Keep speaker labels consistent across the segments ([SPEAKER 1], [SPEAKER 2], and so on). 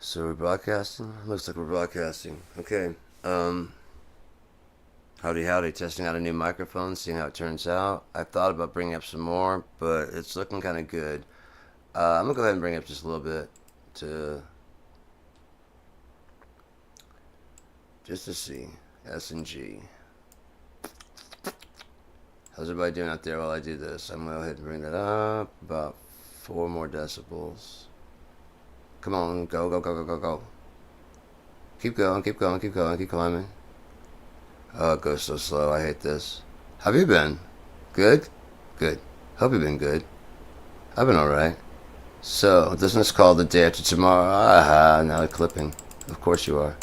[SPEAKER 1] So we're broadcasting? Looks like we're broadcasting. Okay. Um, howdy howdy, testing out a new microphone, seeing how it turns out. I thought about bringing up some more, but it's looking kind of good. I'm gonna go ahead and bring up just a little bit to just to see S and G. How's everybody doing out there while I do this? I'm gonna go ahead and bring that up about 4 more decibels. Come on, go go go go go go. Keep going, keep going, keep going, keep climbing. Oh, it goes so slow. I hate this. How have you been? Good? Good. Hope you've been good. I've been alright. So, this one's called The Day After Tomorrow. Aha, now it's clipping. Of course you are.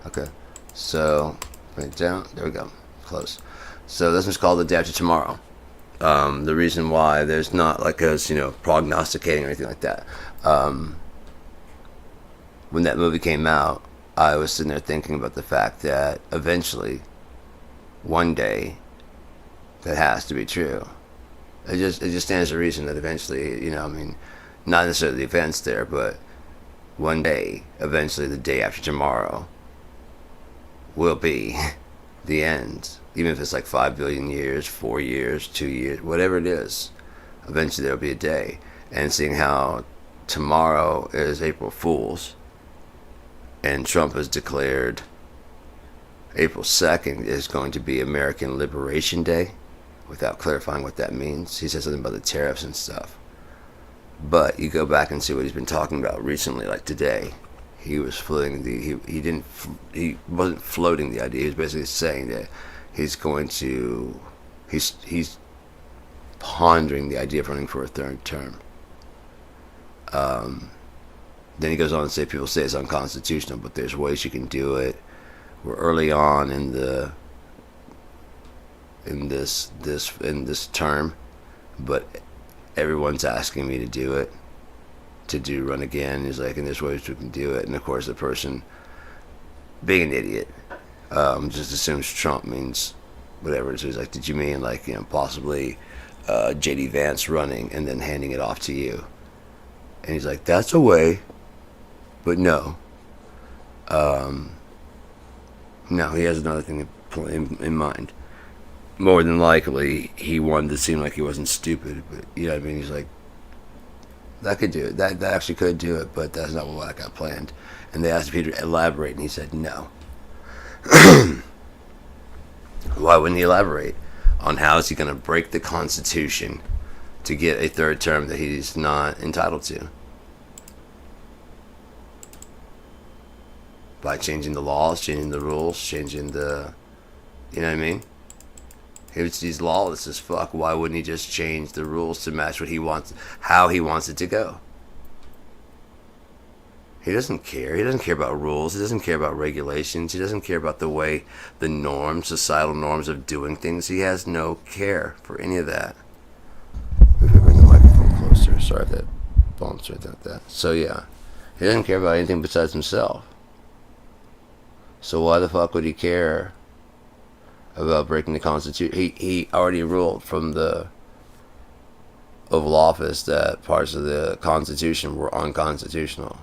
[SPEAKER 1] Okay. So, bring it down. There we go. Close. So, this one's called The Day After Tomorrow. The reason why there's not like us, prognosticating or anything like that. When that movie came out, I was sitting there thinking about the fact that eventually, one day, that has to be true. It just stands to reason that eventually, not necessarily the events there, but one day, eventually, the day after tomorrow, will be the end. Even if it's like 5 billion years, 4 years, 2 years, whatever it is, eventually there'll be a day. And seeing how tomorrow is April Fool's, and Trump has declared April 2nd is going to be American Liberation Day, without clarifying what that means. He said something about the tariffs and stuff. But you go back and see what he's been talking about recently, like today. He was floating he wasn't floating the idea. He was basically saying that he's pondering the idea of running for a third term. Then he goes on to say people say it's unconstitutional, but there's ways you can do it. We're early on in this term, but everyone's asking me to do it, to run again. He's like, and there's ways we can do it. And of course, the person being an idiot just assumes Trump means whatever. So he's like, did you mean like possibly JD Vance running and then handing it off to you? And he's like, that's a way, but no. No, he has another thing in mind. More than likely, he wanted to seem like he wasn't stupid, but you know what I mean? He's like, that could do it. That actually could do it, but that's not what I got planned. And they asked Peter to elaborate, and he said no. Why wouldn't he elaborate on how is he going to break the Constitution to get a third term that he's not entitled to? By changing the laws, changing the rules, changing the, you know what I mean? He's lawless as fuck. Why wouldn't he just change the rules to match what he wants, how he wants it to go? He doesn't care. He doesn't care about rules. He doesn't care about regulations. He doesn't care about the way, the norms, societal norms of doing things. He has no care for any of that. Maybe I bring the microphone closer. Sorry if that bumps right like that. So yeah, he doesn't care about anything besides himself. So why the fuck would he care about breaking the Constitution? He already ruled from the Oval Office that parts of the Constitution were unconstitutional.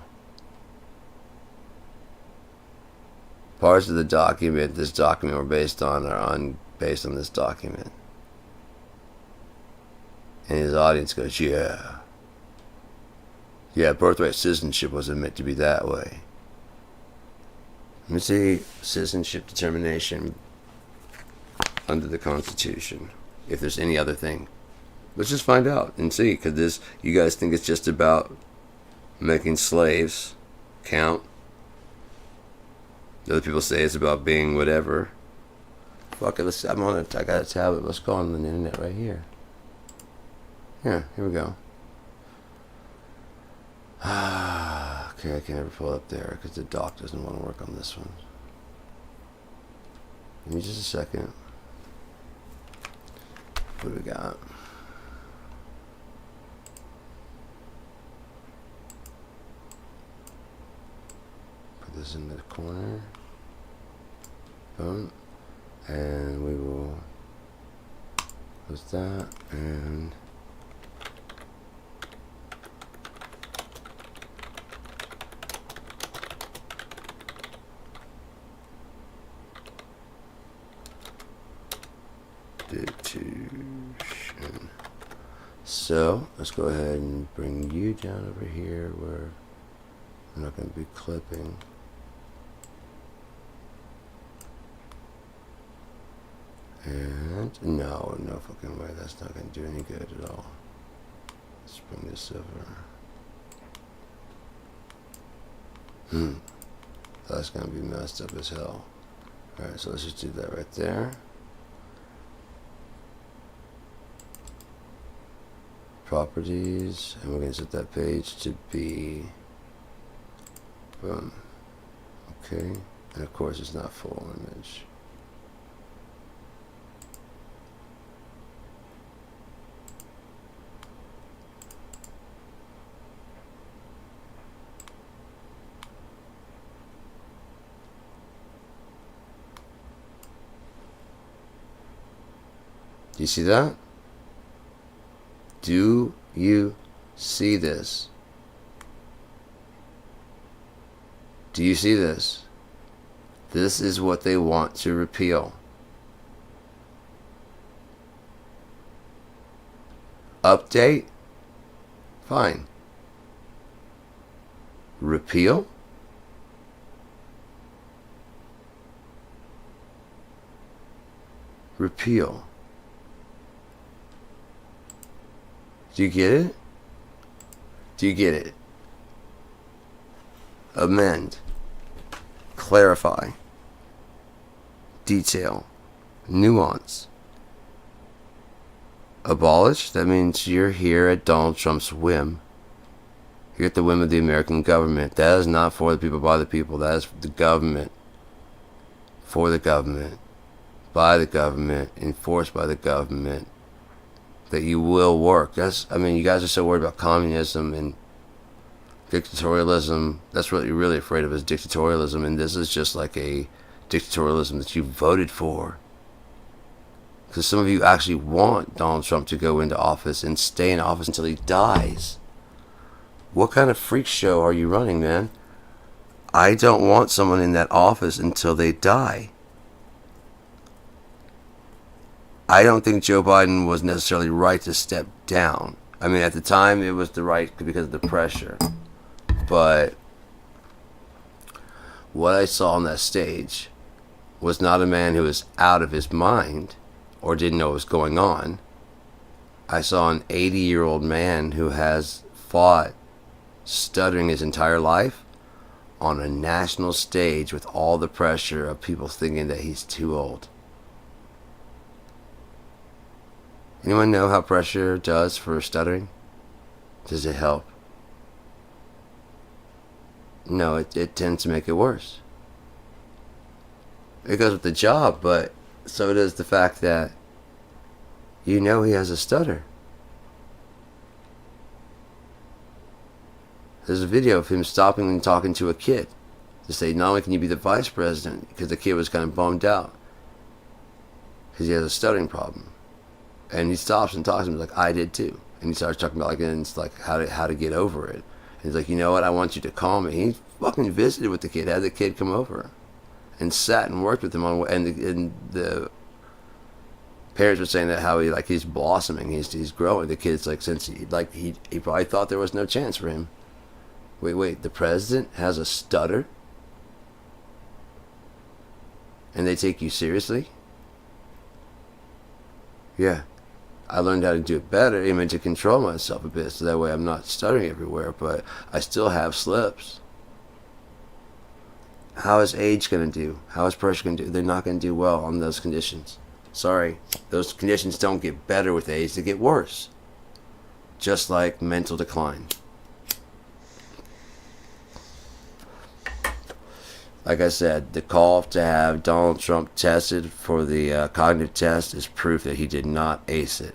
[SPEAKER 1] Parts of the document, this document, were based on based on this document. And his audience goes, yeah, birthright citizenship wasn't meant to be that way. Let me see citizenship determination under the Constitution. If there's any other thing, let's just find out and see. Because you guys think it's just about making slaves count. Other people say it's about being whatever. Fuck it. I got a tablet. Let's go on the internet right here. Here we go. Okay, I can never pull it up there because the dock doesn't want to work on this one. Give me just a second. What do we got? Put this in the corner. Boom. And we will close that and Institution. So let's go ahead and bring you down over here where I'm not going to be clipping. And no fucking way, that's not going to do any good at all. Let's bring this over. That's going to be messed up as hell. Alright, so let's just do that right there. Properties, and we're going to set that page to be, boom, okay, and of course it's not full image. Do you see that? Do you see this? Do you see this? This is what they want to repeal. Update? Fine. Repeal? Repeal. Do you get it? Do you get it? Amend. Clarify. Detail. Nuance. Abolish, that means you're here at Donald Trump's whim. You're at the whim of the American government. That is not for the people, by the people. That is the government. For the government. By the government. Enforced by the government. That you will work. You guys are so worried about communism and dictatorialism. That's what you're really afraid of, is dictatorialism. And this is just like a dictatorialism that you voted for. Because some of you actually want Donald Trump to go into office and stay in office until he dies. What kind of freak show are you running, man? I don't want someone in that office until they die. I don't think Joe Biden was necessarily right to step down. I mean, at the time, it was the right because of the pressure. But what I saw on that stage was not a man who was out of his mind or didn't know what was going on. I saw an 80-year-old man who has fought stuttering his entire life on a national stage with all the pressure of people thinking that he's too old. Anyone know how pressure does for stuttering? Does it help? No, it tends to make it worse. It goes with the job, but so does the fact that you know he has a stutter. There's a video of him stopping and talking to a kid to say, not only can you be the vice president, because the kid was kind of bummed out because he has a stuttering problem. And he stops and talks to him like, I did too. And he starts talking about how to get over it. And he's like, you know what? I want you to call me. He fucking visited with the kid, had the kid come over, and sat and worked with him on. And the parents were saying that how he's blossoming, he's growing. The kid's he probably thought there was no chance for him. Wait, the president has a stutter, and they take you seriously? Yeah. I learned how to do it better, to control myself a bit, so that way I'm not stuttering everywhere, but I still have slips. How is age going to do? How is pressure going to do? They're not going to do well on those conditions. Sorry, those conditions don't get better with age, they get worse. Just like mental decline. Like I said, the call to have Donald Trump tested for the cognitive test is proof that he did not ace it.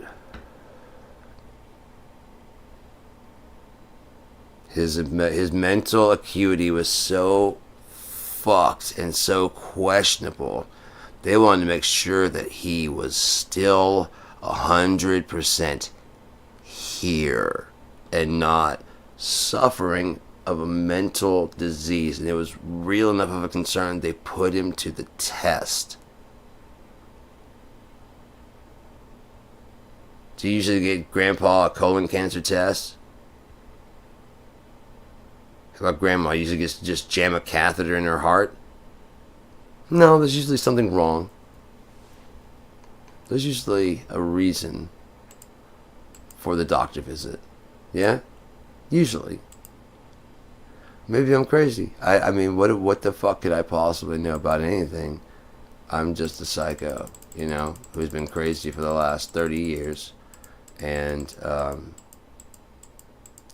[SPEAKER 1] His mental acuity was so fucked and so questionable. They wanted to make sure that he was still 100% here and not suffering of a mental disease, and it was real enough of a concern they put him to the test. Do you usually get grandpa a colon cancer test? How about grandma usually gets to just jam a catheter in her heart? No, there's usually something wrong. There's usually a reason for the doctor visit. Yeah? Usually. Maybe I'm crazy. I mean, what the fuck could I possibly know about anything? I'm just a psycho, you know, who's been crazy for the last 30 years. And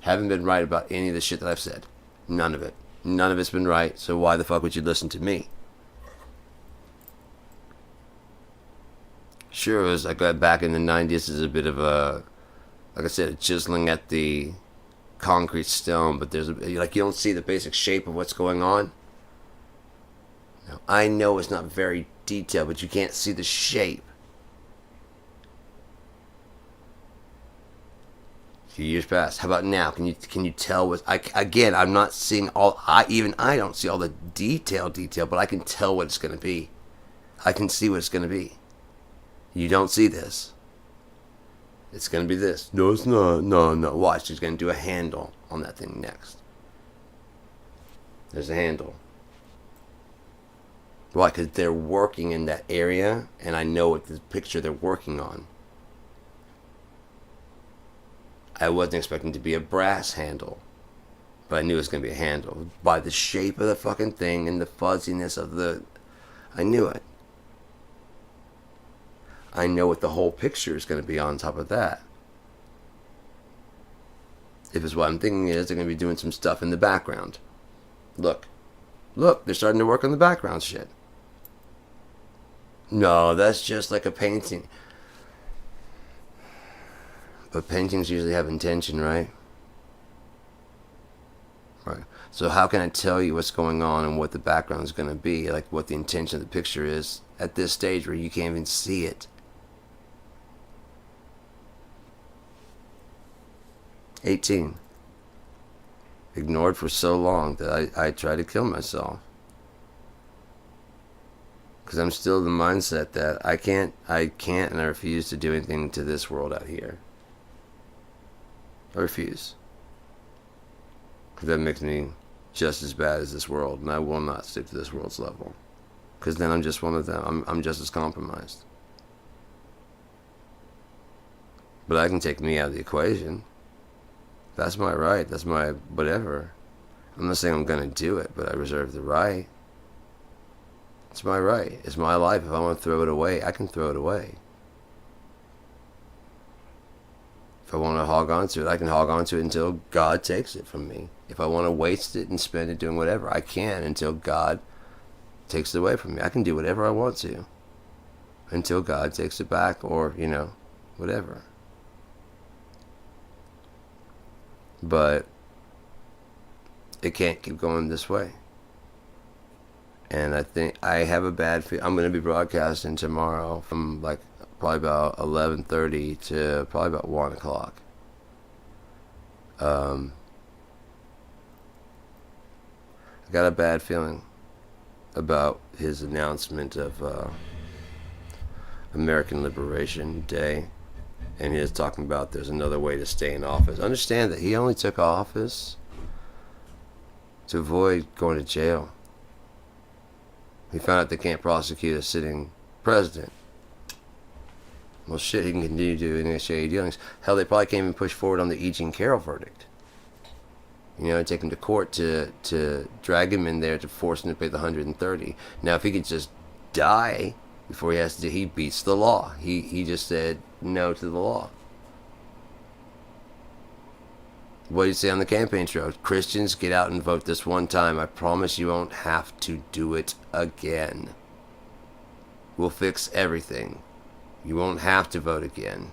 [SPEAKER 1] haven't been right about any of the shit that I've said. None of it. None of it's been right, so why the fuck would you listen to me? Sure, it was like back in the 90s is a bit of a, like I said, chiseling at the concrete stone, but there's like you don't see the basic shape of what's going on. Now, I know it's not very detailed, but you can't see the shape. A few years past. How about now? Can you tell what I'm not seeing all. I don't see all the detail, but I can tell what it's going to be. I can see what it's going to be. You don't see this. It's going to be this. No, it's not. No. Watch. She's going to do a handle on that thing next. There's a handle. Why? Because they're working in that area, and I know what the picture they're working on. I wasn't expecting to be a brass handle, but I knew it was going to be a handle. By the shape of the fucking thing and the fuzziness of the... I knew it. I know what the whole picture is going to be on top of that. If it's what I'm thinking is, they're going to be doing some stuff in the background. Look, they're starting to work on the background shit. No, that's just like a painting. But paintings usually have intention, right? Right. So how can I tell you what's going on and what the background is going to be, like what the intention of the picture is at this stage where you can't even see it? 18. Ignored for so long that I tried to kill myself. Because I'm still in the mindset that I can't and I refuse to do anything to this world out here. I refuse. Because that makes me just as bad as this world, and I will not stick to this world's level. Because then I'm just one of them. I'm just as compromised. But I can take me out of the equation. That's my right. That's my whatever. I'm not saying I'm going to do it, but I reserve the right. It's my right. It's my life. If I want to throw it away, I can throw it away. If I want to hog onto it, I can hog onto it until God takes it from me. If I want to waste it and spend it doing whatever, I can until God takes it away from me. I can do whatever I want to until God takes it back or, whatever. But it can't keep going this way. And I think I have a bad feel. I'm going to be broadcasting tomorrow from probably about 11:30 to probably about 1 o'clock. I got a bad feeling about his announcement of American Liberation Day. And he is talking about there's another way to stay in office. Understand that he only took office to avoid going to jail. He found out they can't prosecute a sitting president. Well, shit, he can continue to initiate dealings. Hell, they probably can't even push forward on the E. Jean Carroll verdict. Take him to court to drag him in there to force him to pay the $130. Now, if he could just die before he has to, he beats the law. He just said no to the law. What do you say on the campaign trail? Christians, get out and vote this one time. I promise you won't have to do it again. We'll fix everything. You won't have to vote again.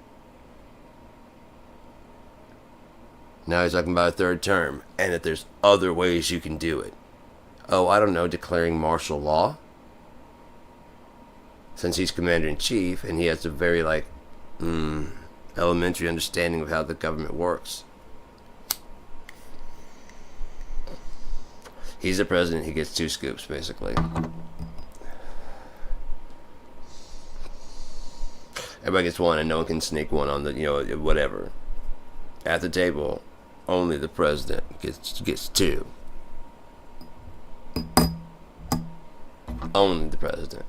[SPEAKER 1] Now he's talking about a third term, and that there's other ways you can do it. Oh, I don't know, declaring martial law? Since he's commander-in-chief, and he has a very, elementary understanding of how the government works. He's the president, he gets 2 scoops, basically. Everybody Everybody gets one, and no one can sneak one on the, whatever. At the table, only the president gets two. Only the president.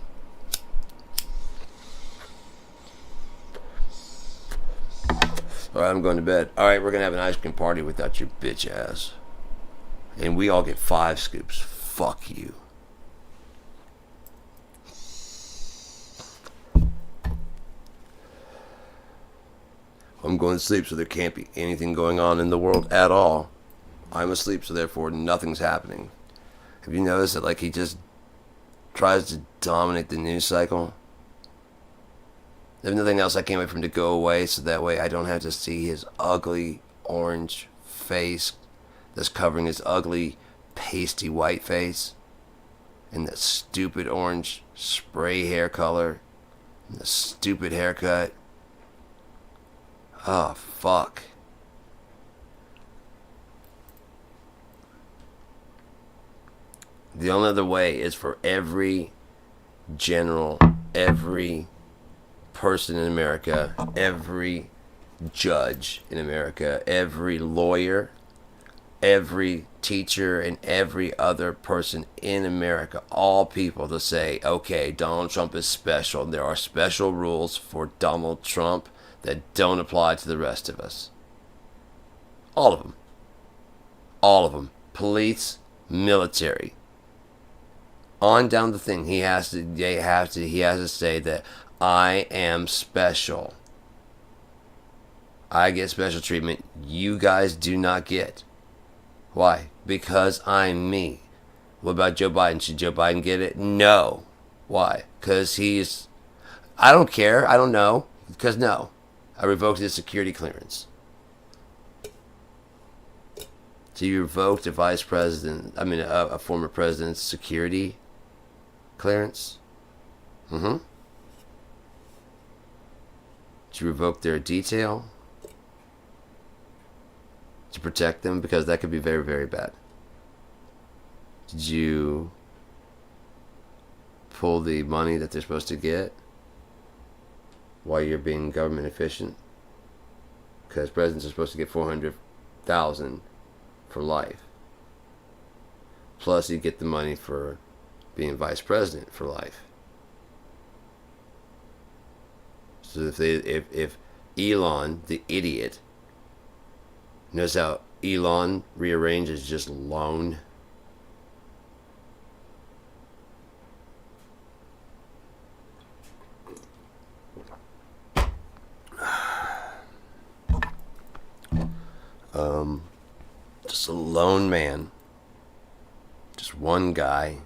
[SPEAKER 1] Alright, I'm going to bed. Alright, we're going to have an ice cream party without your bitch ass. And we all get 5 scoops. Fuck you. I'm going to sleep, so there can't be anything going on in the world at all. I'm asleep, so therefore nothing's happening. Have you noticed that, like, he just tries to dominate the news cycle? If nothing else, I can't wait for him to go away, so that way I don't have to see his ugly orange face that's covering his ugly pasty white face, and that stupid orange spray hair color, and the stupid haircut. Oh, fuck. The only other way is for every general, every person in America, every judge in America, every lawyer, every teacher, and every other person in America, all people, to say, okay, Donald Trump is special. There are special rules for Donald Trump that don't apply to the rest of us. All of them. All of them. Police, military. On down the thing, he has to say that I am special. I get special treatment you guys do not get. Why? Because I'm me. What about Joe Biden? Should Joe Biden get it? No. Why? Because he's... I don't care. I don't know. Because no. I revoked his security clearance. So you revoked a a former president's security clearance? Mm-hmm. Did you revoke their detail to protect them? Because that could be very, very bad. Did you pull the money that they're supposed to get while you're being government efficient? Because presidents are supposed to get $400,000 for life. Plus you get the money for being vice president for life. So if Elon, the idiot, knows how Elon rearranges just loan. Just a lone man. Just one guy.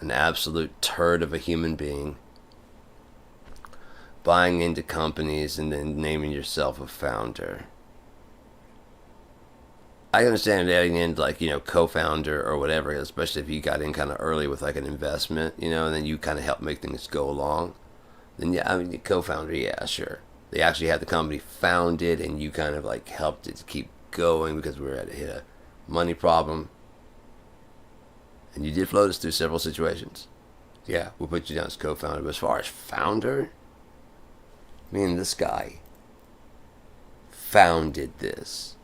[SPEAKER 1] An absolute turd of a human being. Buying into companies and then naming yourself a founder. I understand adding in, like, co-founder or whatever, especially if you got in kind of early with like an investment, and then you kind of help make things go along. Then yeah, co-founder, yeah, sure. They actually had the company founded and you kind of like helped it to keep going because we were at hit a money problem. And you did float us through several situations. Yeah, we'll put you down as co-founder. But as far as founder, this guy founded this.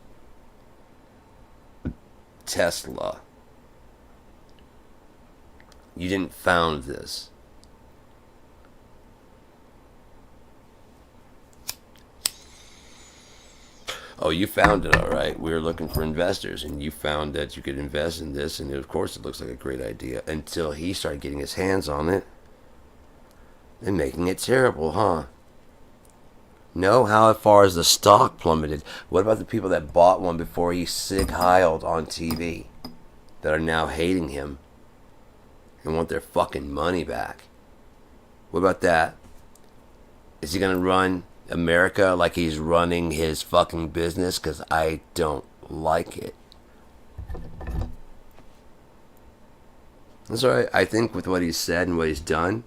[SPEAKER 1] Tesla. You didn't found this. Oh, you found it, all right. We were looking for investors, and you found that you could invest in this, and of course it looks like a great idea until he started getting his hands on it and making it terrible, huh? No, how far as the stock plummeted? What about the people that bought one before he sig-heiled on TV that are now hating him and want their fucking money back? What about that? Is he going to run America like he's running his fucking business? Because I don't like it. That's alright. I think with what he's said and what he's done,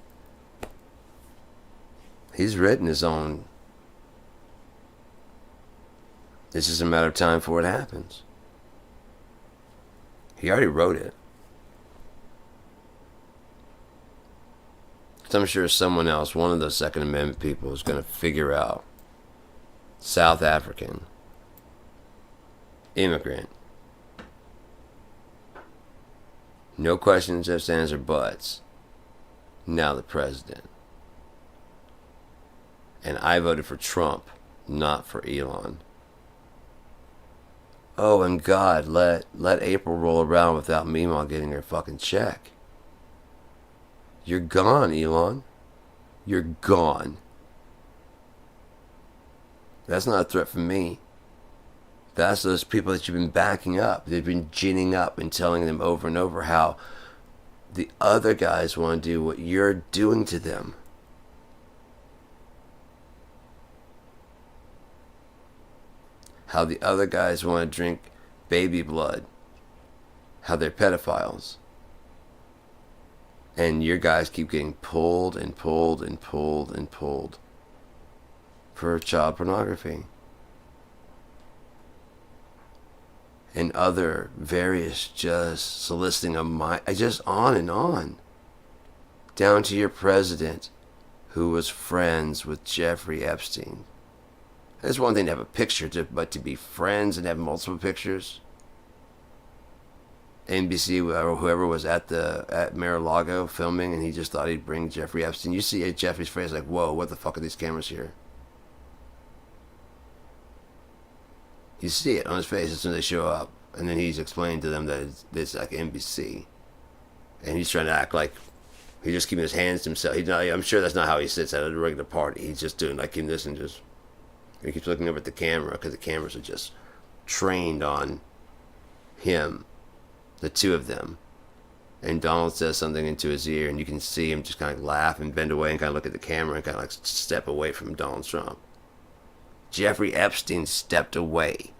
[SPEAKER 1] he's written his own. It's just a matter of time before it happens. He already wrote it. I'm sure someone else, one of those Second Amendment people, is going to figure out South African, immigrant, no questions, ifs, ands, or buts, now the president. And I voted for Trump, not for Elon. Oh, and God, let April roll around without Meemaw getting her fucking check. You're gone, Elon. You're gone. That's not a threat from me. That's those people that you've been backing up. They've been ginning up and telling them over and over how the other guys want to do what you're doing to them. How the other guys want to drink baby blood. How they're pedophiles. And your guys keep getting pulled and pulled and pulled and pulled for child pornography. And other various just soliciting of my, just on and on. Down to your president who was friends with Jeffrey Epstein. It's one thing to have a picture, but to be friends and have multiple pictures. NBC or whoever was at Mar-a-Lago filming, and he just thought he'd bring Jeffrey Epstein. You see Jeffrey's face like, whoa, what the fuck are these cameras here? You see it on his face as soon as they show up. And then he's explaining to them that it's like NBC. And he's trying to act like he's just keeping his hands to himself. I'm sure that's not how he sits at a regular party. He's just doing like him this and just... He keeps looking over at the camera because the cameras are just trained on him. The two of them. And Donald says something into his ear, and you can see him just kind of laugh and bend away and kind of look at the camera and kind of like step away from Donald Trump. Jeffrey Epstein stepped away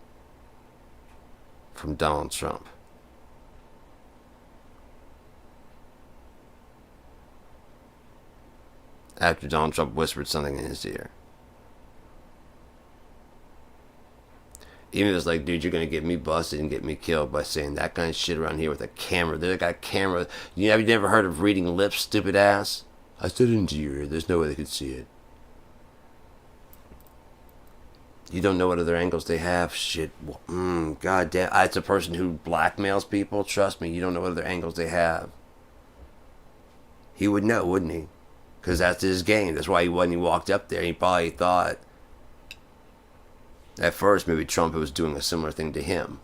[SPEAKER 1] from Donald Trump. After Donald Trump whispered something in his ear. Even if it's like, dude, you're going to get me busted and get me killed by saying that kind of shit around here with a camera. They got a camera. Have you never heard of reading lips, stupid ass? I said it into your ear. There's no way they could see it. You don't know what other angles they have? Shit. God damn. It's a person who blackmails people. Trust me, you don't know what other angles they have. He would know, wouldn't he? Because that's his game. That's why when he walked up there, he probably thought... At first, maybe Trump was doing a similar thing to him.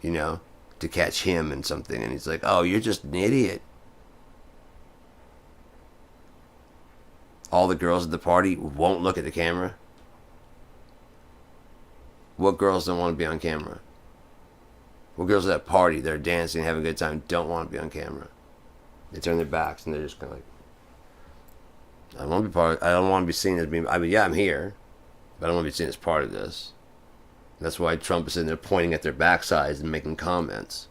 [SPEAKER 1] You know? To catch him in something. And he's like, oh, you're just an idiot. All the girls at the party won't look at the camera. What girls don't want to be on camera? What girls at that party, they're dancing, having a good time, don't want to be on camera? They turn their backs and they're just kind of like, I don't want to be seen as being... yeah, I'm here. But I don't want to be seen as part of this. That's why Trump is sitting there pointing at their backsides and making comments.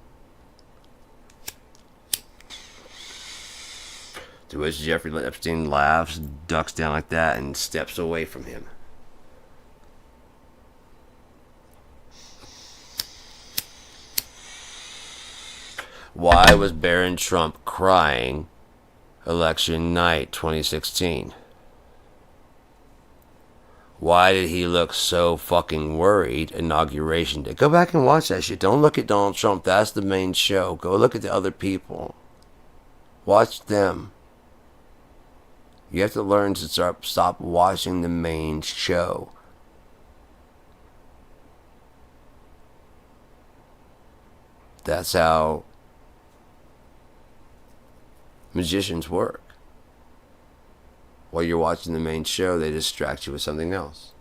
[SPEAKER 1] To which Jeffrey Epstein laughs, ducks down like that, and steps away from him. Why was Barron Trump crying election night 2016? Why did he look so fucking worried inauguration day? Go back and watch that shit. Don't look at Donald Trump. That's the main show. Go look at the other people. Watch them. You have to learn to stop watching the main show. That's how magicians work. While you're watching the main show, they distract you with something else.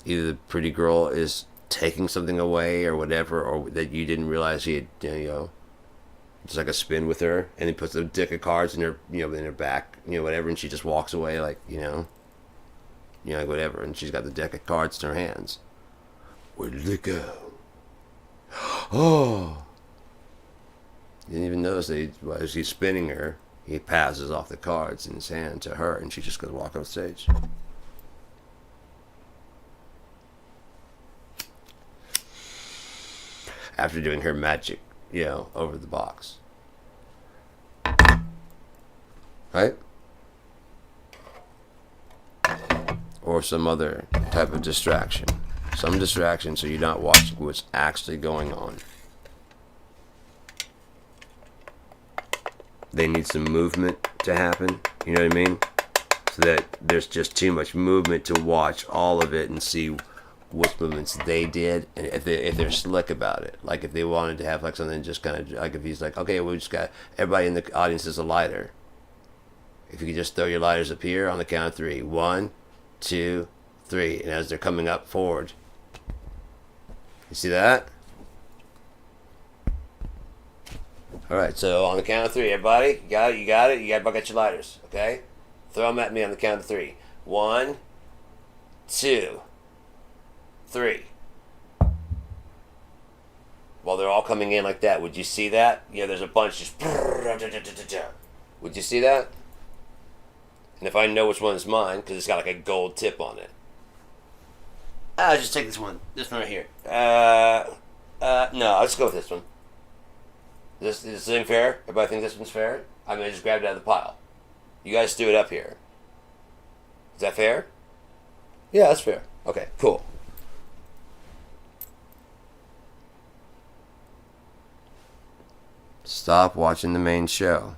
[SPEAKER 1] Either the pretty girl is taking something away or whatever, or that you didn't realize he had, it's like a spin with her, and he puts a deck of cards in her, in her back, whatever, and she just walks away like, like whatever, and she's got the deck of cards in her hands. Where did it go? Oh! You didn't even notice that as he's spinning her, he passes off the cards in his hand to her, and she just goes walk off stage. After doing her magic, over the box. right? Or some other type of distraction. Some distraction so you're not watching what's actually going on. They need some movement to happen, you know what I mean? So that there's just too much movement to watch all of it and see what movements they did, and if they're slick about it. Like if they wanted to have like something just kind of like if he's like, okay, we just got everybody in the audience is a lighter. If you could just throw your lighters up here on the count of 3. 1, 2, 3, and as they're coming up forward, you see that? All right, so on the count of 3, everybody, you got it. You got your lighters, okay? Throw them at me on the count of 3. 1, 2, 3. While they're all coming in like that, would you see that? Yeah, there's a bunch just. Would you see that? And if I know which one is mine, because it's got like a gold tip on it. I'll just take this one right here. No, I'll just go with this one. Is this thing fair? Everybody think this one's fair? I mean, I just grabbed it out of the pile. You guys threw it up here. Is that fair? Yeah, that's fair. Okay, cool. Stop watching the main show.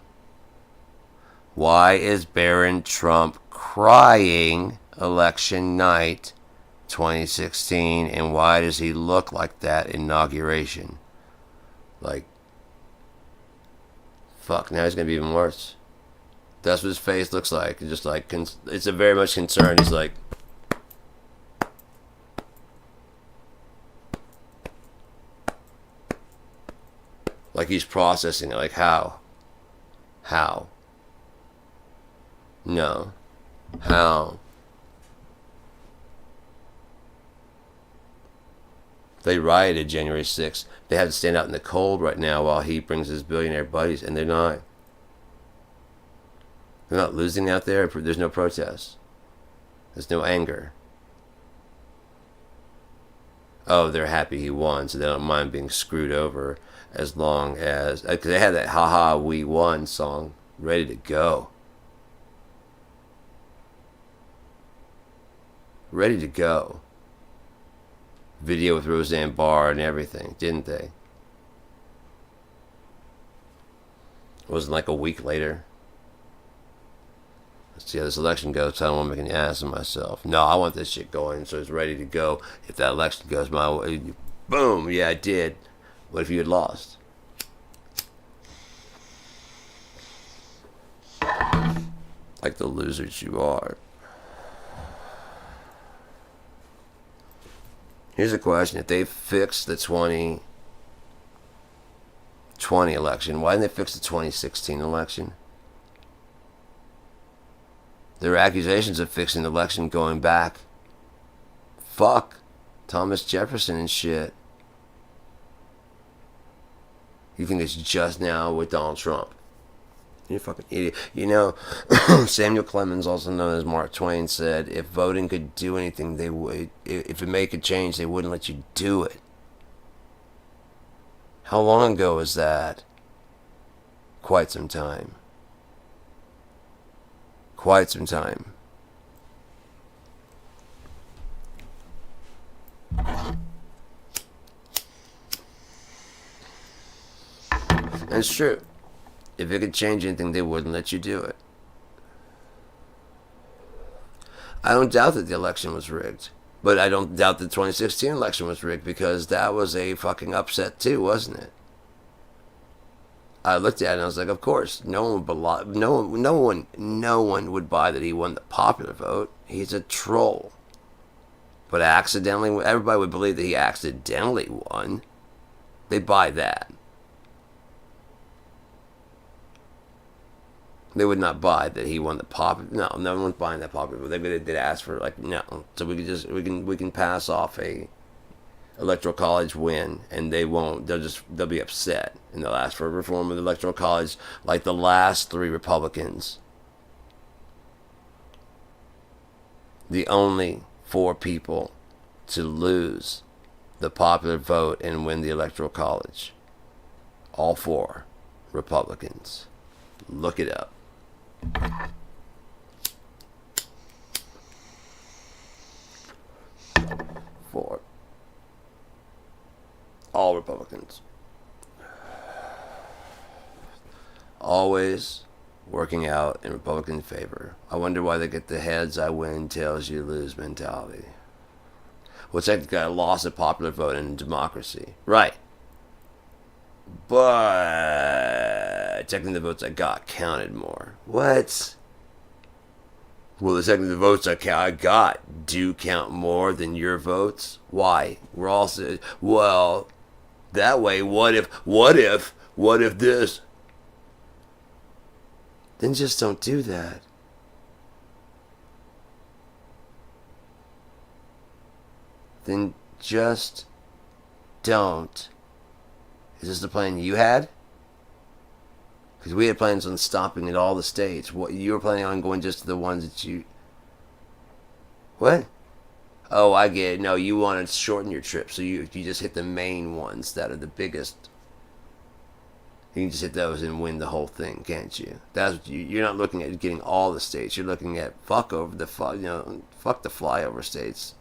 [SPEAKER 1] Why is Barron Trump crying election night 2016, and why does he look like that inauguration? Like, fuck, now he's gonna be even worse. That's what his face looks like. It's just like, it's a very much concern. He's like, he's processing it. Like, how? No. How? They rioted January 6th. They have to stand out in the cold right now while he brings his billionaire buddies, and they're not. They're not losing out there. There's no protest. There's no anger. Oh, they're happy he won, so they don't mind being screwed over as long as... Because they had that "Ha Ha, we won" song ready to go. Ready to go. Video with Roseanne Barr and everything, didn't they? It wasn't like a week later. Let's see how this election goes. I don't want to make an ass of myself. No, I want this shit going, so it's ready to go. If that election goes my way, boom, yeah, I did. What if you had lost? Like the losers you are. Here's a question. If they fixed the 2020 election, why didn't they fix the 2016 election? There are accusations of fixing the election going back. Fuck Thomas Jefferson and shit. You think it's just now with Donald Trump? You're a fucking idiot. You know, Samuel Clemens, also known as Mark Twain, said if voting could do anything, they would. If it make a change, they wouldn't let you do it. How long ago was that? Quite some time. Quite some time. And it's true. If it could change anything, they wouldn't let you do it. I don't doubt that the election was rigged. But I don't doubt the 2016 election was rigged, because that was a fucking upset too, wasn't it? I looked at it and I was like, of course, no one would buy that he won the popular vote. He's a troll. But accidentally, everybody would believe that he accidentally won. They buy that. They would not buy that he won the popular. No one's buying that popular vote. They did ask for like no. So we can pass off a electoral college win, and they won't. They'll be upset, and they'll ask for a reform of the electoral college, like the last 3 Republicans. The only 4 people to lose the popular vote and win the electoral college. All 4 Republicans. Look it up. For all Republicans. Always working out in Republican favor. I wonder why they get the heads I win, tails you lose mentality. Well, technically, I lost a popular vote in democracy. Right. But technically, the votes I got counted more. What? Well, technically, the votes I got do count more than your votes. Why? We're all well. That way, what if this? Then just don't do that. Then just don't. Is this the plan you had? Because we had plans on stopping at all the states. What you were planning on going just to the ones that you. What? Oh, I get it. No, you want to shorten your trip, so you just hit the main ones that are the biggest. You can just hit those and win the whole thing, can't you? That's what you're not looking at getting all the states. You're looking at fuck the flyover states.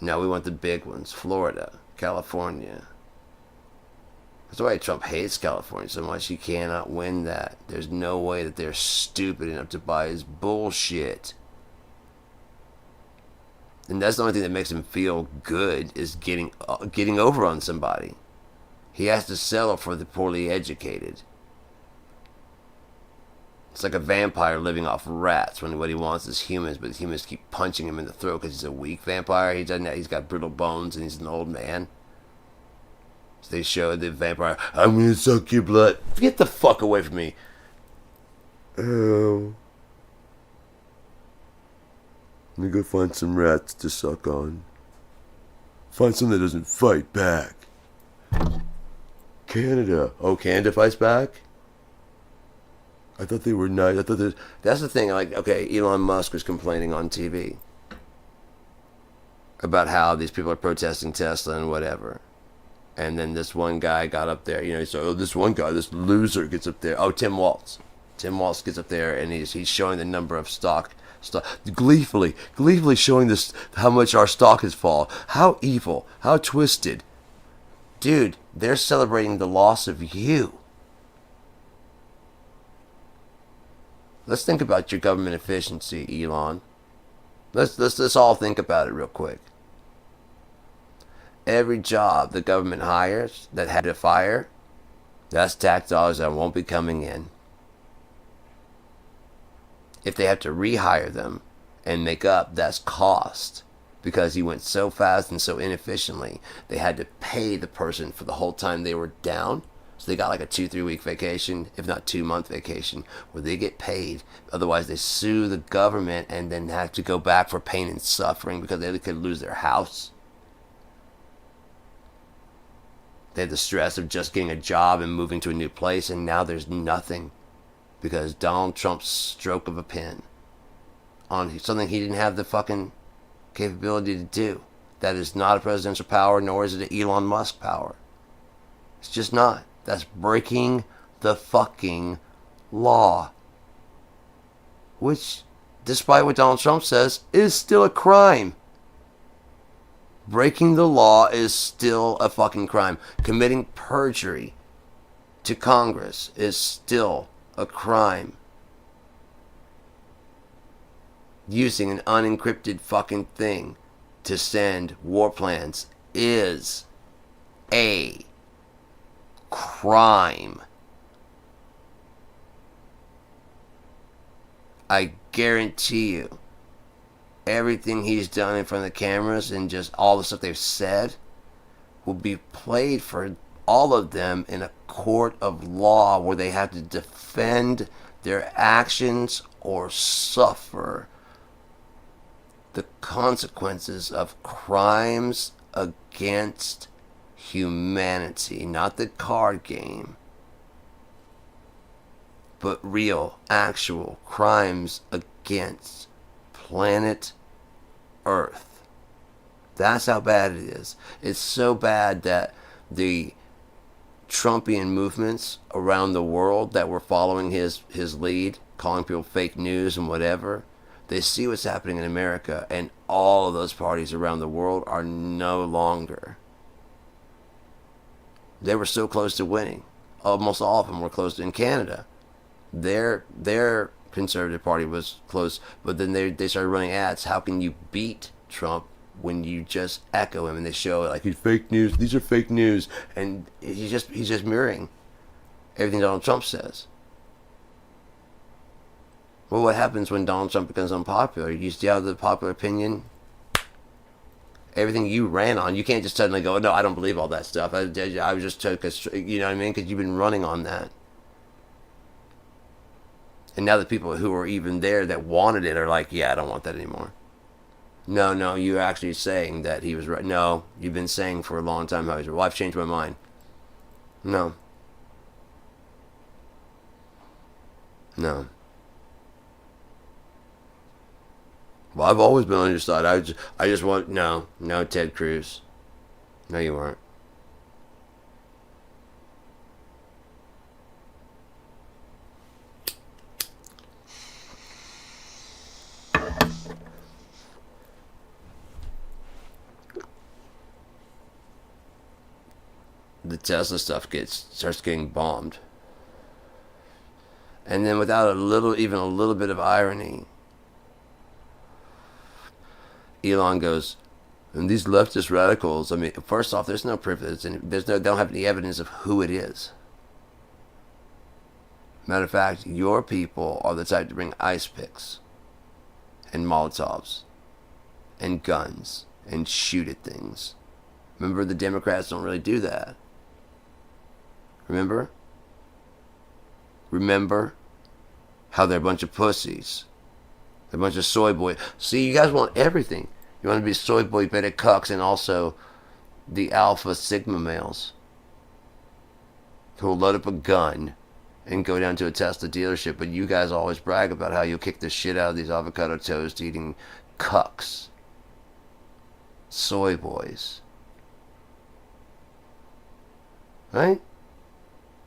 [SPEAKER 1] No, we want the big ones: Florida, California. That's why Trump hates California so much. He cannot win that. There's no way that they're stupid enough to buy his bullshit. And that's the only thing that makes him feel good is getting over on somebody. He has to settle for the poorly educated. It's like a vampire living off rats when what he wants is humans, but the humans keep punching him in the throat because he's a weak vampire. He doesn't. He's got brittle bones and he's an old man. So they show the vampire, I'm gonna suck your blood. Get the fuck away from me. Oh. Let me go find some rats to suck on. Find some that doesn't fight back. Canada. Oh, Canada fights back? I thought they were nice. That's the thing. Like, okay, Elon Musk was complaining on TV about how these people are protesting Tesla and whatever. And then this one guy got up there, so this one guy, this loser gets up there. Oh, Tim Walz. Tim Walz gets up there and he's showing the number of stock gleefully showing this how much our stock has fallen. How evil, how twisted. Dude, they're celebrating the loss of you. Let's think about your government efficiency, Elon. Let's all think about it real quick. Every job the government hires that had to fire, that's tax dollars that won't be coming in. If they have to rehire them and make up, that's cost. Because he went so fast and so inefficiently, they had to pay the person for the whole time they were down. So they got like a 2-3 week vacation, if not 2-month vacation, where they get paid. Otherwise, they sue the government and then have to go back for pain and suffering because they could lose their house. They had the stress of just getting a job and moving to a new place, and now there's nothing because Donald Trump's stroke of a pen on something he didn't have the fucking capability to do. That is not a presidential power, nor is it an Elon Musk power. It's just not. That's breaking the fucking law. Which, despite what Donald Trump says, is still a crime. Breaking the law is still a fucking crime. Committing perjury to Congress is still a crime. Using an unencrypted fucking thing to send war plans is a crime. I guarantee you, everything he's done in front of the cameras and just all the stuff they've said will be played for all of them in a court of law where they have to defend their actions or suffer the consequences of crimes against humanity. Not the card game, but real, actual crimes against planet Earth. That's how bad it is. It's so bad that the Trumpian movements around the world that were following his lead, calling people fake news and whatever, they see what's happening in America, and all of those parties around the world are no longer. They were so close to winning. Almost all of them were close to, in Canada. Their Conservative Party was close, but then they started running ads. How can you beat Trump when you just echo him? And they show like, he's fake news. These are fake news, and he's just mirroring everything Donald Trump says. Well, what happens when Donald Trump becomes unpopular? You see how the popular opinion, everything you ran on, you can't just suddenly go, no, I don't believe all that stuff. I was just took a, you know what I mean? Because you've been running on that. And now the people who were even there that wanted it are like, yeah, I don't want that anymore. No, you're actually saying that he was right. No, you've been saying for a long time how he's right. Well, I've changed my mind. No. Well, I've always been on your side. I just want, no, Ted Cruz. No, you weren't. The Tesla stuff starts getting bombed. And then without even a little bit of irony, Elon goes, and these leftist radicals, I mean, first off, there's no proof that they don't have any evidence of who it is. Matter of fact, your people are the type to bring ice picks and Molotovs and guns and shoot at things. Remember, the Democrats don't really do that. Remember how they're a bunch of pussies. They're a bunch of soy boys. See, you guys want everything. You want to be soy boy beta cucks and also the alpha sigma males who will load up a gun and go down to a Tesla dealership. But you guys always brag about how you'll kick the shit out of these avocado toast eating cucks. Soy boys. Right?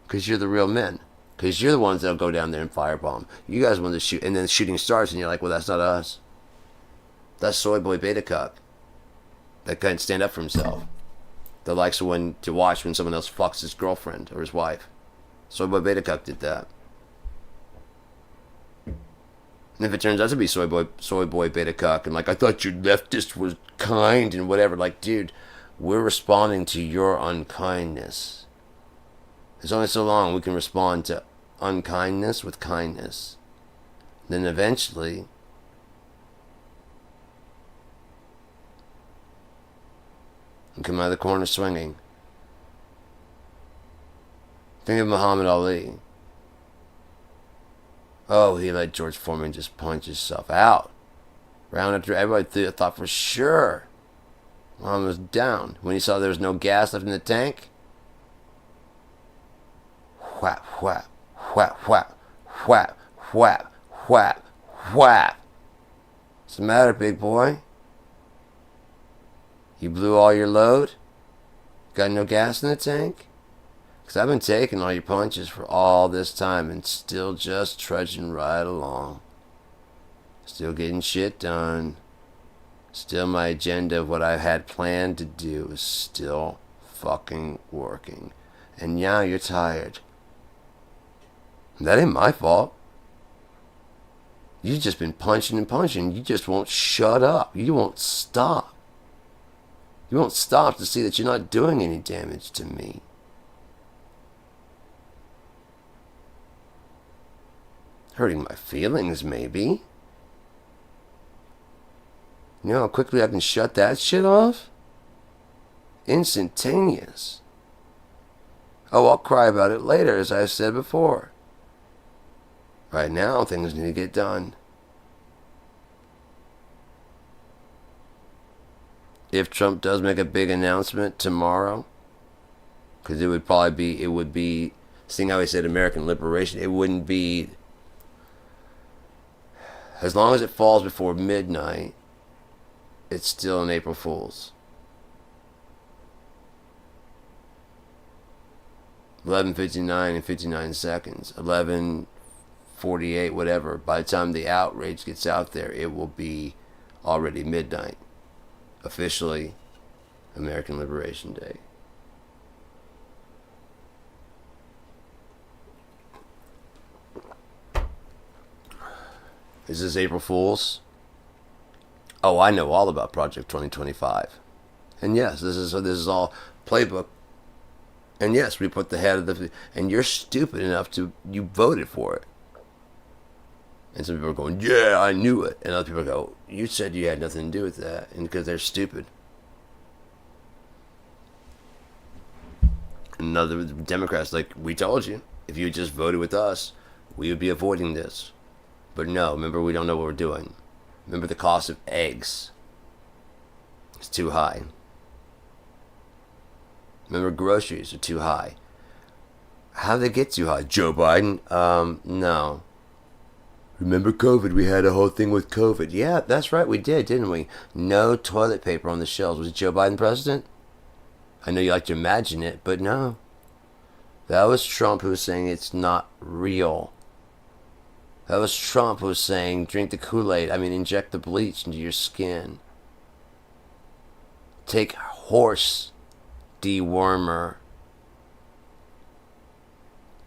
[SPEAKER 1] Because you're the real men. Because you're the ones that'll go down there and firebomb. You guys want to shoot, and then the shooting starts, and you're like, well, that's not us. That's soy boy beta cuck. That couldn't stand up for himself. That likes to watch when someone else fucks his girlfriend or his wife. Soy boy beta cuck did that. And if it turns out to be soy boy beta cuck, and like, I thought your leftist was kind and whatever, like, dude, we're responding to your unkindness. There's only so long we can respond to unkindness with kindness. Then eventually, you come out of the corner swinging. Think of Muhammad Ali. Oh, he let George Foreman just punch himself out. Round after everybody thought for sure Muhammad was down. When he saw there was no gas left in the tank, whap, whap, whap, whap, whap, whap, whap, whap. What's the matter, big boy? You blew all your load? Got no gas in the tank? Because I've been taking all your punches for all this time and still just trudging right along. Still getting shit done. Still my agenda of what I had planned to do is still fucking working. And now you're tired. That ain't my fault. You've just been punching and punching. You just won't shut up. You won't stop. You won't stop to see that you're not doing any damage to me. Hurting my feelings, maybe. You know how quickly I can shut that shit off? Instantaneous. Oh, I'll cry about it later, as I said before. Right now, things need to get done. If Trump does make a big announcement tomorrow, because it would be, seeing how he said American liberation, it wouldn't be, as long as it falls before midnight, it's still an April Fool's. 11:59 and 59 seconds, 11:48, whatever. By the time the outrage gets out there, it will be already midnight. Officially, American Liberation Day. Is this April Fool's? Oh, I know all about Project 2025. And yes, this is all playbook. And yes, we put the head of the... And you're stupid enough to... You voted for it. And some people are going, yeah, I knew it. And other people go, you said you had nothing to do with that. And because they're stupid. And other Democrats like, we told you. If you just voted with us, we would be avoiding this. But no, remember, we don't know what we're doing. Remember, the cost of eggs is too high. Remember, groceries are too high. How did they get too high? Joe Biden? No. Remember COVID? We had a whole thing with COVID. Yeah, that's right, we did, didn't we? No toilet paper on the shelves. Was Joe Biden president? I know you like to imagine it, but no. That was Trump who was saying it's not real. That was Trump who was saying, drink the Kool-Aid. I mean, inject the bleach into your skin. Take horse dewormer.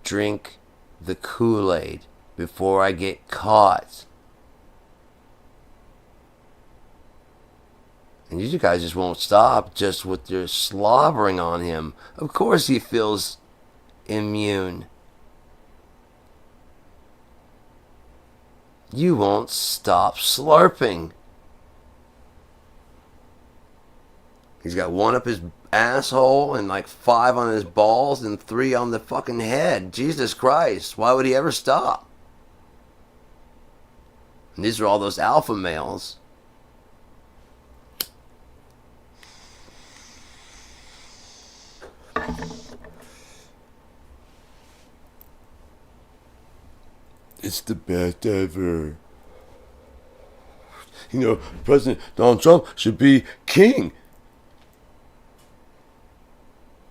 [SPEAKER 1] Drink the Kool-Aid before I get caught. And you guys just won't stop just with your slobbering on him. Of course he feels immune. You won't stop slurping. He's got one up his asshole and like 5 on his balls and 3 on the fucking head. Jesus Christ. Why would he ever stop? And these are all those alpha males. It's the best ever. You know, President Donald Trump should be king.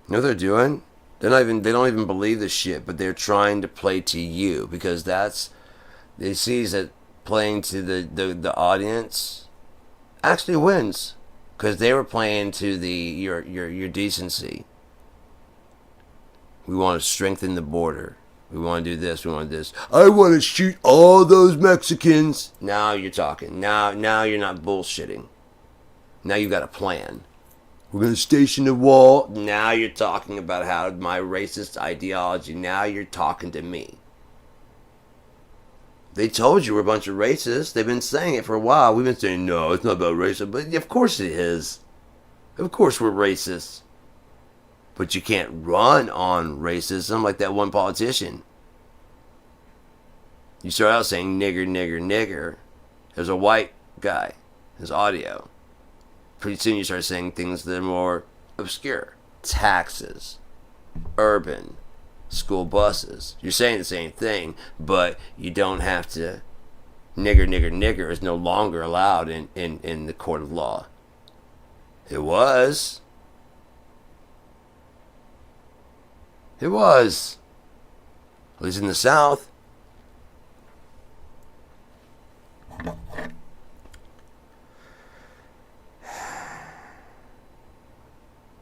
[SPEAKER 1] You know what they're doing? They don't even believe this shit, but they're trying to play to you because they see that playing to the audience actually wins because they were playing to your decency. We want to strengthen the border. We want to do this. We want to do this. I want to shoot all those Mexicans. Now you're talking. Now you're not bullshitting. Now you got a plan. We're going to station a wall. Now you're talking about how my racist ideology. Now you're talking to me. They told you we're a bunch of racists. They've been saying it for a while. We've been saying, no, it's not about racism. But of course it is. Of course we're racist. But you can't run on racism like that one politician. You start out saying nigger, nigger, nigger. There's a white guy. His audio. Pretty soon you start saying things that are more obscure. Taxes. Urban. School buses. You're saying the same thing, but you don't have to. Nigger, nigger, nigger is no longer allowed in the court of law. It was. It was. At least in the South.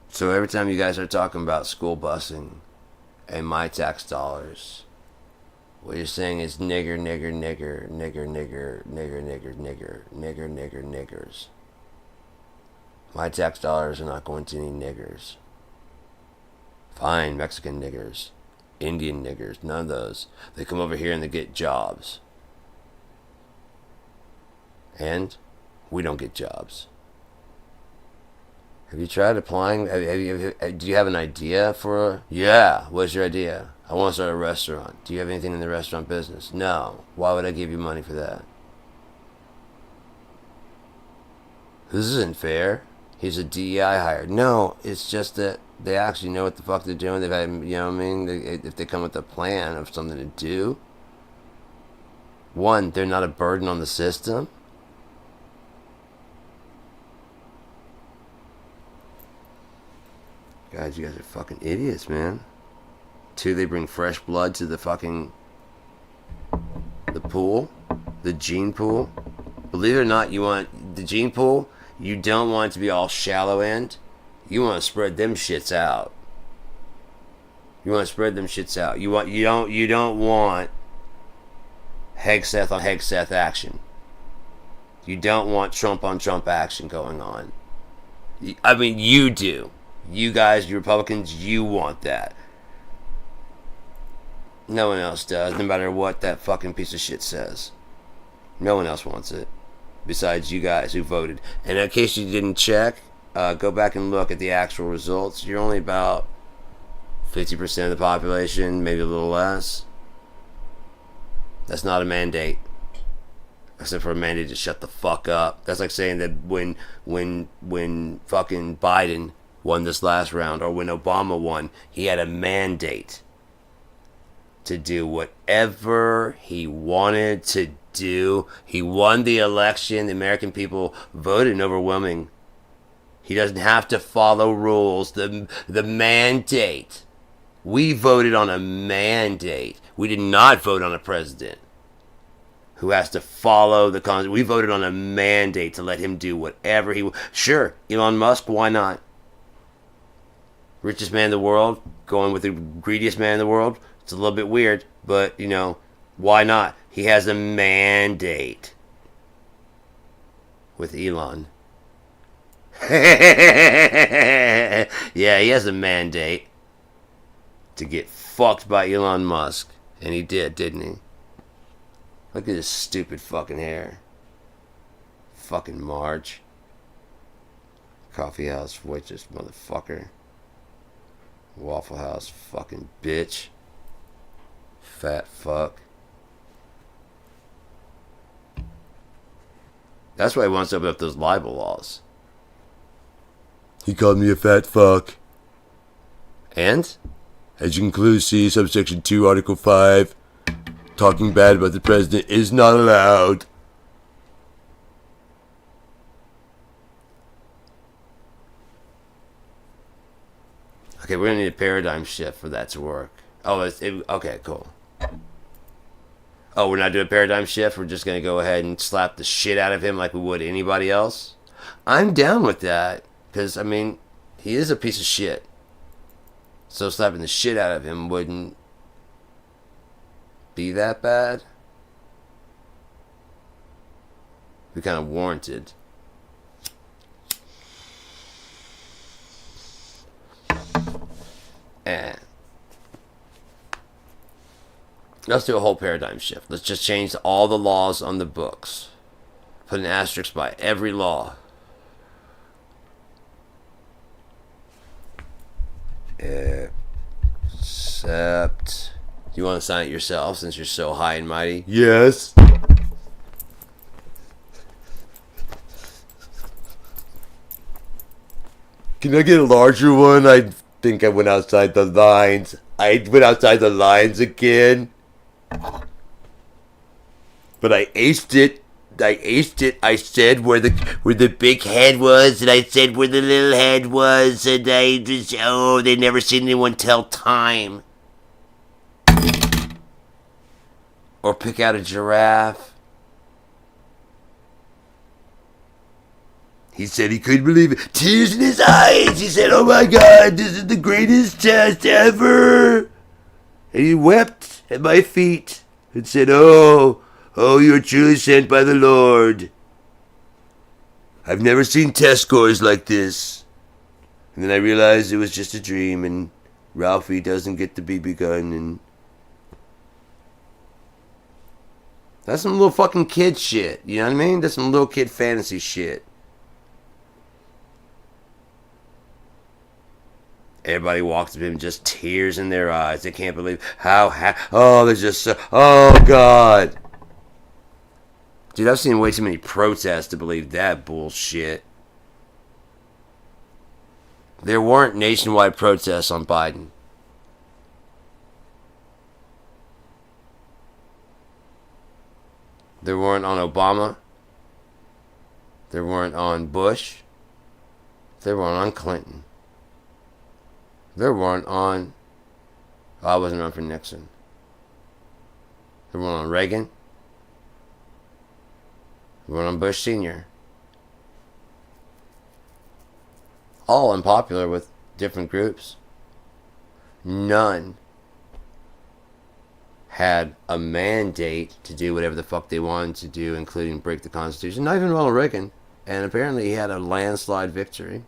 [SPEAKER 1] So every time you guys are talking about school busing and my tax dollars, what you're saying is nigger, nigger, nigger, nigger, nigger, nigger, nigger, nigger, nigger, nigger, niggers. My tax dollars are not going to any niggers. Fine, Mexican niggers, Indian niggers, none of those. They come over here and they get jobs. And we don't get jobs. Have you tried applying? Do you have an idea for Yeah, what's your idea? I want to start a restaurant. Do you have anything in the restaurant business? No. Why would I give you money for that? This isn't fair. He's a DEI hire. No, it's just that they actually know what the fuck they're doing. They've had, you know what I mean? If they come with a plan of something to do. One, they're not a burden on the system. Guys, you guys are fucking idiots, man. Two, they bring fresh blood to the pool, the gene pool. Believe it or not, you want the gene pool. You don't want it to be all shallow end. You want to spread them shits out. You don't want Hegseth on Hegseth action. You don't want Trump on Trump action going on. I mean, you do. You guys, you Republicans, you want that. No one else does, no matter what that fucking piece of shit says. No one else wants it, besides you guys who voted. And in case you didn't check, go back and look at the actual results. You're only about 50% of the population, maybe a little less. That's not a mandate. Except for a mandate to shut the fuck up. That's like saying that when fucking Biden won this last round, or when Obama won, he had a mandate to do whatever he wanted to do. He won the election. The American people voted in overwhelming. He doesn't have to follow rules. The mandate. We voted on a mandate. We did not vote on a president who has to follow the Constitution. We voted on a mandate to let him do whatever he... Sure, Elon Musk, why not? Richest man in the world, going with the greediest man in the world. It's a little bit weird, but, you know, why not? He has a mandate with Elon. Yeah, he has a mandate to get fucked by Elon Musk. And he did, didn't he? Look at his stupid fucking hair. Fucking Marge. Coffee house waitress motherfucker. Waffle House fucking bitch. Fat fuck. That's why he wants to open up those libel laws. He called me a fat fuck. And? As you can clearly see, subsection 2, article 5, talking bad about the president is not allowed. Okay, we're going to need a paradigm shift for that to work. Oh, okay, cool. Oh, we're not doing a paradigm shift? We're just going to go ahead and slap the shit out of him like we would anybody else? I'm down with that. Because, I mean, he is a piece of shit. So slapping the shit out of him wouldn't be that bad. Be kind of warranted. And let's do a whole paradigm shift. Let's just change all the laws on the books. Put an asterisk by every law. Except... You want to sign it yourself since you're so high and mighty? Yes. Can I get a larger one? I think I went outside the lines. I went outside the lines again. But I aced it. I said where the big head was, and I said where the little head was, and I just, they never seen anyone tell time. Or pick out a giraffe. He said he couldn't believe it. Tears in his eyes. He said, oh my God, this is the greatest test ever. And he wept at my feet and said, oh, you're truly sent by the Lord. I've never seen test scores like this. And then I realized it was just a dream, and Ralphie doesn't get the BB gun, and that's some little fucking kid shit. You know what I mean? That's some little kid fantasy shit. Everybody walks up to him, just tears in their eyes. They can't believe they're just so, oh God. Dude, I've seen way too many protests to believe that bullshit. There weren't nationwide protests on Biden. There weren't on Obama. There weren't on Bush. There weren't on Clinton. There weren't on Oh, I wasn't running for Nixon. They went on Reagan. They went on Bush Sr. All unpopular with different groups. None had a mandate to do whatever the fuck they wanted to do, including break the Constitution. Not even Ronald Reagan. And apparently he had a landslide victory.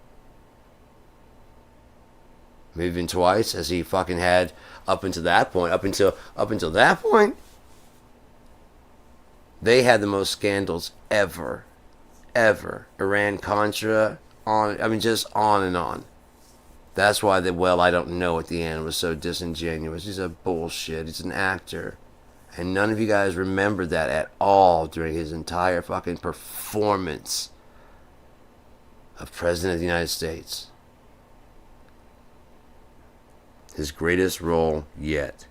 [SPEAKER 1] Maybe even twice, as he fucking had up until that point. Up until that point, they had the most scandals ever. Iran-Contra, just on and on. That's why I don't know at the end was so disingenuous. He's a bullshit. He's an actor. And none of you guys remember that at all during his entire fucking performance of President of the United States. His greatest role yet.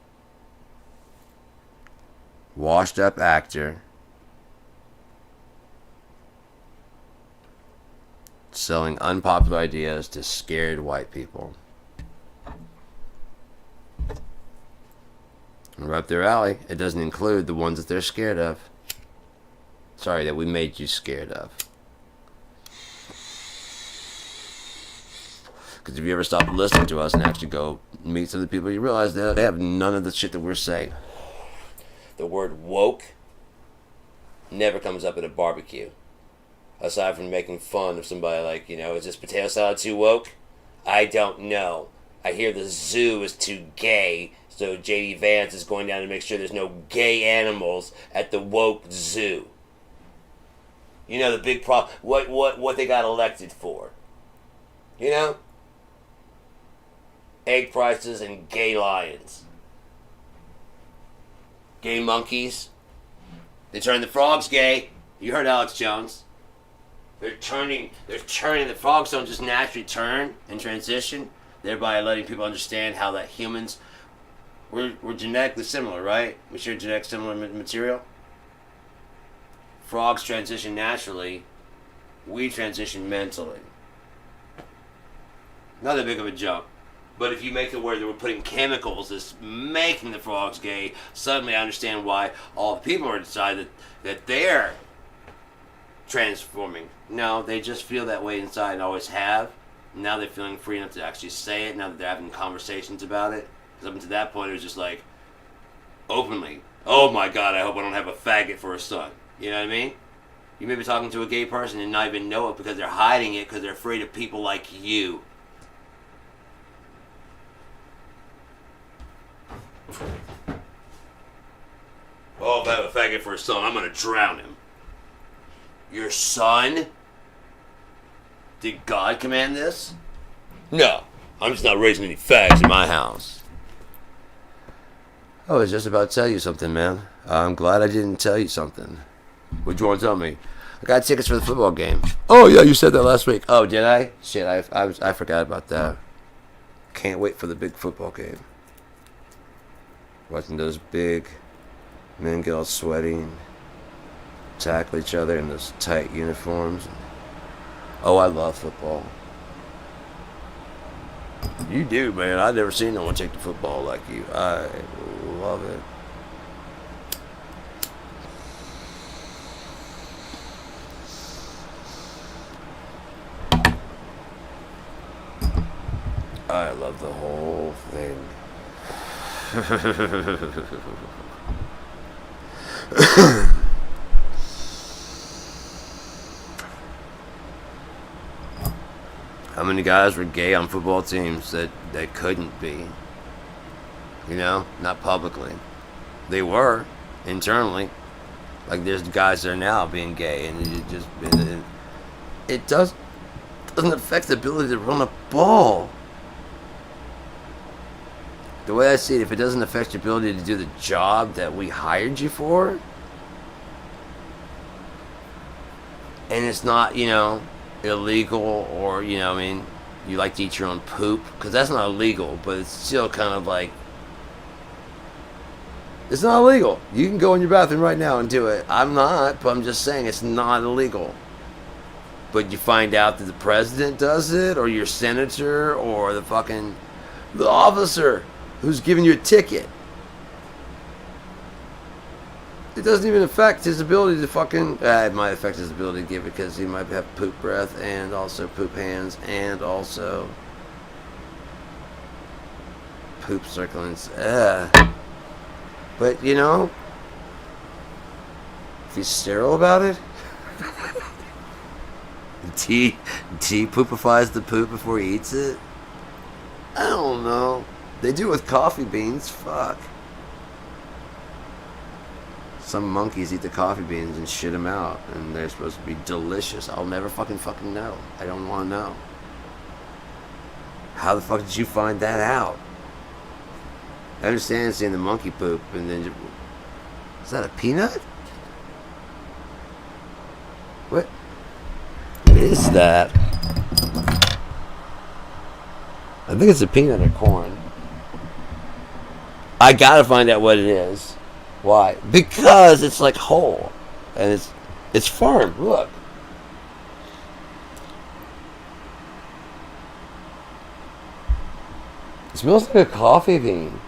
[SPEAKER 1] Washed up actor. Selling unpopular ideas to scared white people. Right up their alley. It doesn't include the ones that they're scared of. Sorry, that we made you scared of. Because if you ever stop listening to us and actually go meet some of the people, you realize that they have none of the shit that we're saying. The word woke never comes up at a barbecue. Aside from making fun of somebody like, is this potato salad too woke? I don't know. I hear the zoo is too gay, so J.D. Vance is going down to make sure there's no gay animals at the woke zoo. The big problem, what they got elected for. Egg prices and gay lions. Gay monkeys. They turned the frogs gay. You heard Alex Jones. They're turning, the frogs don't just naturally turn and transition, thereby letting people understand how that humans, we're genetically similar, right? We share genetically similar material. Frogs transition naturally, we transition mentally. Not that big of a jump. But if you make it where they were putting chemicals that's making the frogs gay, suddenly I understand why all the people are decided that they're transforming. No, they just feel that way inside and always have. Now they're feeling free enough to actually say it, now that they're having conversations about it. Because up until that point, it was just like, openly, oh my God, I hope I don't have a faggot for a son. You know what I mean? You may be talking to a gay person and not even know it because they're hiding it because they're afraid of people like you. Oh, if I have a faggot for a son, I'm gonna drown him. Your son? Did God command this? No, I'm just not raising any fags in my house. I was just about to tell you something, man. I'm glad I didn't tell you something. What'd you want to tell me? I got tickets for the football game. Oh, yeah, you said that last week. Oh, did I? Shit, I forgot about that. Can't wait for the big football game. Watching those big men get all sweaty and tackle each other in those tight uniforms. Oh, I love football. You do, man. I've never seen no one take the football like you. I love it. I love the whole thing. How many guys were gay on football teams that couldn't be? Not publicly. They were internally. Like there's guys that are now being gay, and it doesn't affect the ability to run a ball. The way I see it, if it doesn't affect your ability to do the job that we hired you for, and it's not, illegal or, you like to eat your own poop, because that's not illegal, but it's still kind of like, it's not illegal. You can go in your bathroom right now and do it. I'm not, but I'm just saying it's not illegal. But you find out that the president does it, or your senator, or the officer Who's giving you a ticket? It doesn't even affect his ability to fucking... it might affect his ability to give it because he might have poop breath and also poop hands and also poop circlings. But, you know, if he's sterile about it, T poopifies the poop before he eats it? I don't know. They do it with coffee beans. Fuck. Some monkeys eat the coffee beans and shit them out, and they're supposed to be delicious. I'll never fucking know. I don't want to know. How the fuck did you find that out? I understand seeing the monkey poop, and then... Is that a peanut? What is that? I think it's a peanut or corn. I gotta find out what it is. Why? Because it's like whole. And it's firm. Look. It smells like a coffee bean.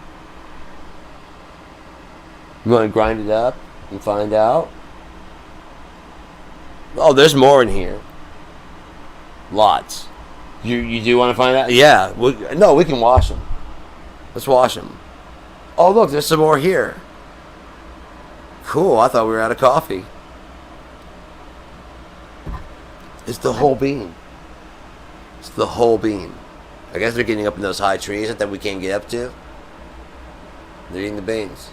[SPEAKER 1] You want to grind it up and find out? Oh, there's more in here. Lots. You do want to find out? Yeah. No, we can wash them. Let's wash them. Oh, look, there's some more here. Cool, I thought we were out of coffee. It's the whole bean. It's the whole bean. I guess they're getting up in those high trees that we can't get up to. They're eating the beans.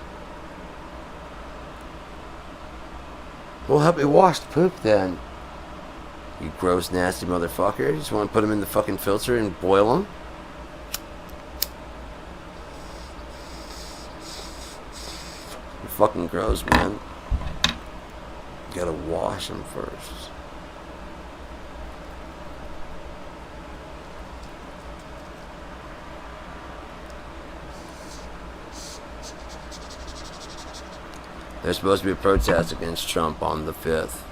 [SPEAKER 1] Well, help me wash the poop then. You gross, nasty motherfucker. You just want to put them in the fucking filter and boil them? You're fucking gross, man. You gotta wash them first. There's supposed to be a protest against Trump on the 5th.